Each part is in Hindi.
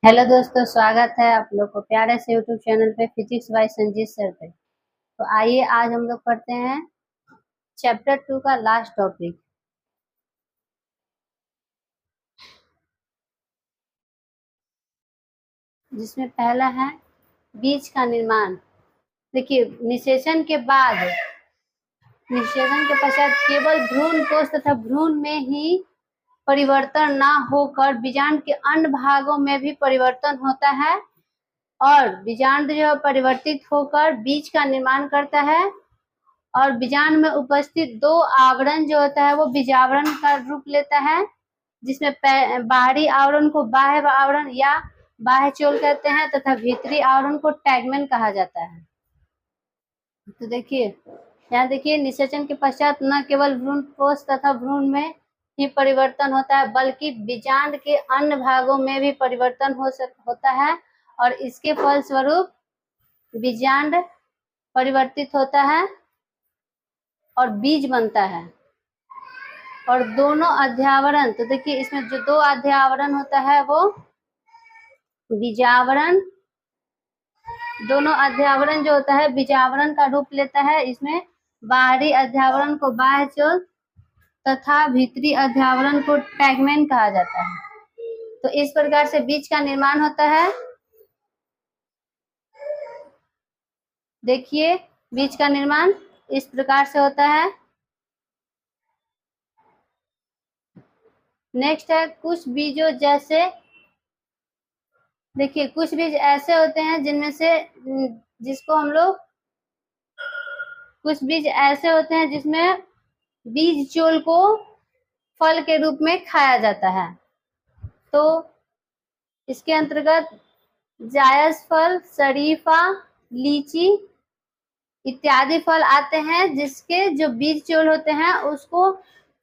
हेलो दोस्तों, स्वागत है आप लोग को प्यारे से यूट्यूब चैनल पे फिजिक्स बाय संजीत सर पे। तो आइए आज हम लोग पढ़ते हैं चैप्टर 2 का लास्ट टॉपिक, जिसमें पहला है बीज का निर्माण। देखिए, निषेचन के पश्चात केवल भ्रूण कोश तथा भ्रूण में ही परिवर्तन ना होकर बीजांड के अन्य भागों में भी परिवर्तन होता है और बीजांड जो परिवर्तित होकर बीज का निर्माण करता है और बीजांड में उपस्थित दो आवरण जो होता है वो बीजावरण का रूप लेता है, जिसमें बाहरी आवरण को बाह्य आवरण या बाह्य चोल कहते हैं तथा भीतरी आवरण को टैगमेन कहा जाता है। तो देखिए, यहाँ देखिए, निषेचन के पश्चात न केवल भ्रूण कोश तथा भ्रूण में ही परिवर्तन होता है बल्कि बीजांड के अन्य भागों में भी परिवर्तन होता है और इसके फलस्वरूप बीजांड परिवर्तित होता है और बीज बनता है। और दोनों अध्यावरण, तो देखिए इसमें जो दो अध्यावरण होता है वो बीजावरण, दोनों अध्यावरण जो होता है बीजावरण का रूप लेता है। इसमें बाहरी अध्यावरण को बाह्य चोल तथा भीतरी अध्यावरण को टैगमेन कहा जाता है। तो इस प्रकार से बीज का निर्माण होता है। देखिए, बीज का निर्माण इस प्रकार से होता है। नेक्स्ट है कुछ बीजों जैसे, देखिए कुछ बीज ऐसे होते हैं जिनमें से जिसको हम लोग, कुछ बीज ऐसे होते हैं जिसमें बीज चोल को फल के रूप में खाया जाता है। तो इसके अंतर्गत जायज फल, शरीफा, लीची इत्यादि फल आते हैं जिसके जो बीज चोल होते हैं उसको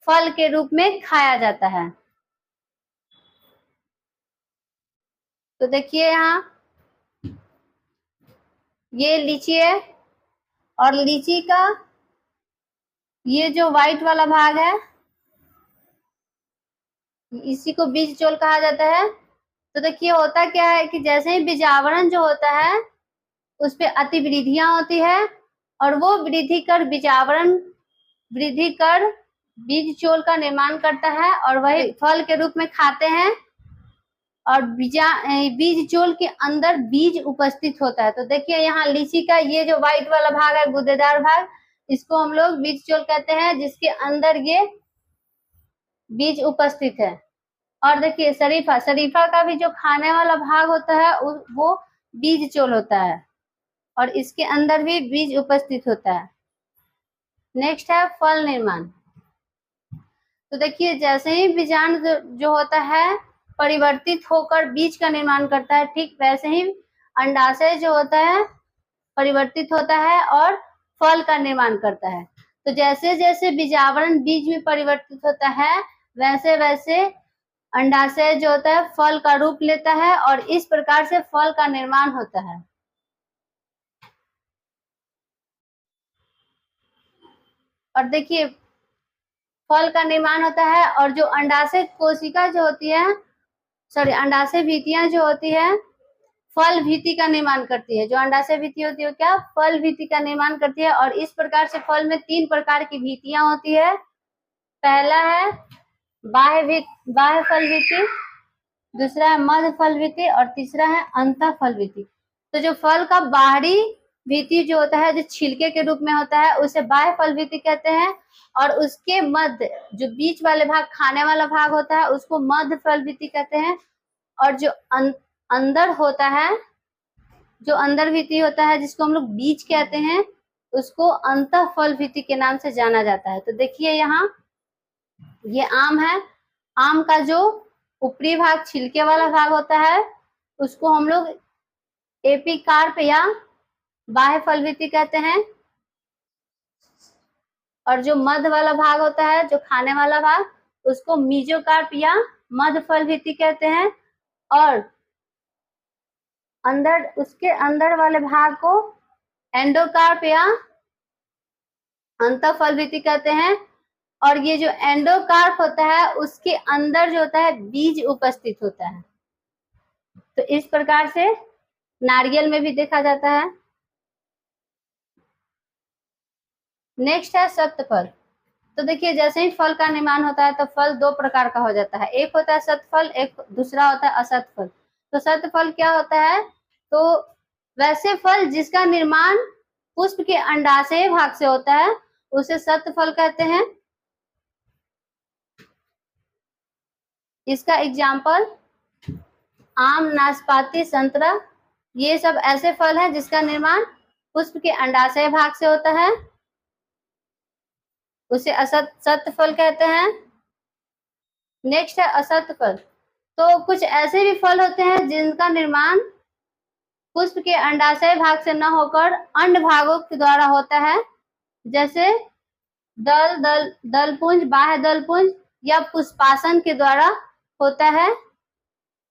फल के रूप में खाया जाता है। तो देखिए यहाँ ये लीची है और लीची का ये जो व्हाइट वाला भाग है इसी को बीज चोल कहा जाता है। तो देखिए होता क्या है कि जैसे ही बीजावरण जो होता है उस पे अतिवृद्धियां होती है और वो वृद्धि कर बीजावरण वृद्धि कर बीज चोल का निर्माण करता है और वही फल के रूप में खाते हैं और बीज चोल के अंदर बीज उपस्थित होता है। तो देखिए यहाँ लीची का ये जो व्हाइट वाला भाग है, गूदेदार भाग, इसको हम लोग बीज चोल कहते हैं जिसके अंदर ये बीज उपस्थित है। और देखिए शरीफा का भी जो खाने वाला भाग होता है वो बीज चोल होता है और इसके अंदर भी बीज उपस्थित होता है। नेक्स्ट है फल निर्माण। तो देखिए जैसे ही बीजांड जो होता है परिवर्तित होकर बीज का निर्माण करता है, ठीक वैसे ही अंडाशय जो होता है परिवर्तित होता है और फल का निर्माण करता है। तो जैसे जैसे बीजावरण बीज में परिवर्तित होता है वैसे वैसे अंडाशय जो होता है फल का रूप लेता है और इस प्रकार से फल का निर्माण होता है। और देखिए फल का निर्माण होता है और जो अंडाशय कोशिका जो होती है, अंडाशय भित्तियां जो होती है फल भित्ति का निर्माण करती है। जो अंडाशय भित्ति होती है क्या फल भित्ति का निर्माण करती है और इस प्रकार से फल में 3 प्रकार की भित्तियां होती है। पहला है बाह्य फल भित्ति, दूसरा है मध्य फल भित्ति और तीसरा है अंतः फल भित्ति। तो जो फल का बाहरी भित्ति जो होता है जो छिलके के रूप में होता है उसे बाह्य फल भित्ति कहते हैं और उसके मध्य जो बीच वाले भाग खाने वाला भाग होता है उसको मध्य फल भित्ति कहते हैं और जो अंदर होता है, जो अंदर भित्ति होता है जिसको हम लोग बीज कहते हैं उसको अंतः फल भित्ति के नाम से जाना जाता है। तो देखिए यहाँ ये आम है, आम का जो ऊपरी भाग छिलके वाला भाग होता है उसको हम लोग एपिकार्प या बाह्य फल भित्ति कहते हैं और जो मध्य वाला भाग होता है जो खाने वाला भाग उसको मीजोकार्प या मध्य फल भित्ति कहते हैं और उसके अंदर वाले भाग को एंडोकार्प या अंतः फल भित्ति कहते हैं और ये जो एंडोकार्प होता है उसके अंदर जो होता है बीज उपस्थित होता है। तो इस प्रकार से नारियल में भी देखा जाता है। नेक्स्ट है सत्फल। तो देखिए जैसे ही फल का निर्माण होता है तो फल दो प्रकार का हो जाता है, एक होता है सत्फल, एक दूसरा होता है असत्फल। तो सत्फल क्या होता है, तो वैसे फल जिसका निर्माण पुष्प के अंडाशय भाग से होता है उसे सत्फल कहते हैं। इसका एग्जाम्पल आम, नाशपाती, संतरा, ये सब ऐसे फल हैं जिसका निर्माण पुष्प के अंडाशय भाग से होता है, उसे सत्फल कहते हैं। नेक्स्ट है असत्फल। तो कुछ ऐसे भी फल होते हैं जिनका निर्माण पुष्प के अंडाशय भाग से न होकर अन्य भागों के द्वारा होता है, जैसे दलपुंज, बाह्य दलपुंज या पुष्पासन के द्वारा होता है,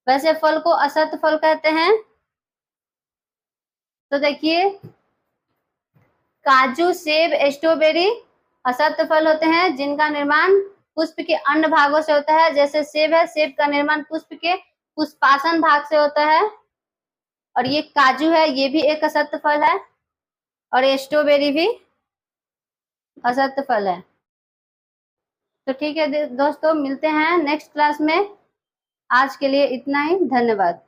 वैसे फल को असत्फल कहते हैं। तो देखिए काजू, सेब, स्ट्रॉबेरी असत्फल होते हैं जिनका निर्माण पुष्प के अन्य भागों से होता है, जैसे सेब है, सेब का निर्माण पुष्प के पुष्पासन भाग से होता है। और ये काजू है, ये भी एक असत्फल है, और ये स्ट्रॉबेरी भी असत्फल है। तो ठीक है दोस्तों, मिलते हैं नेक्स्ट क्लास में। आज के लिए इतना ही, धन्यवाद।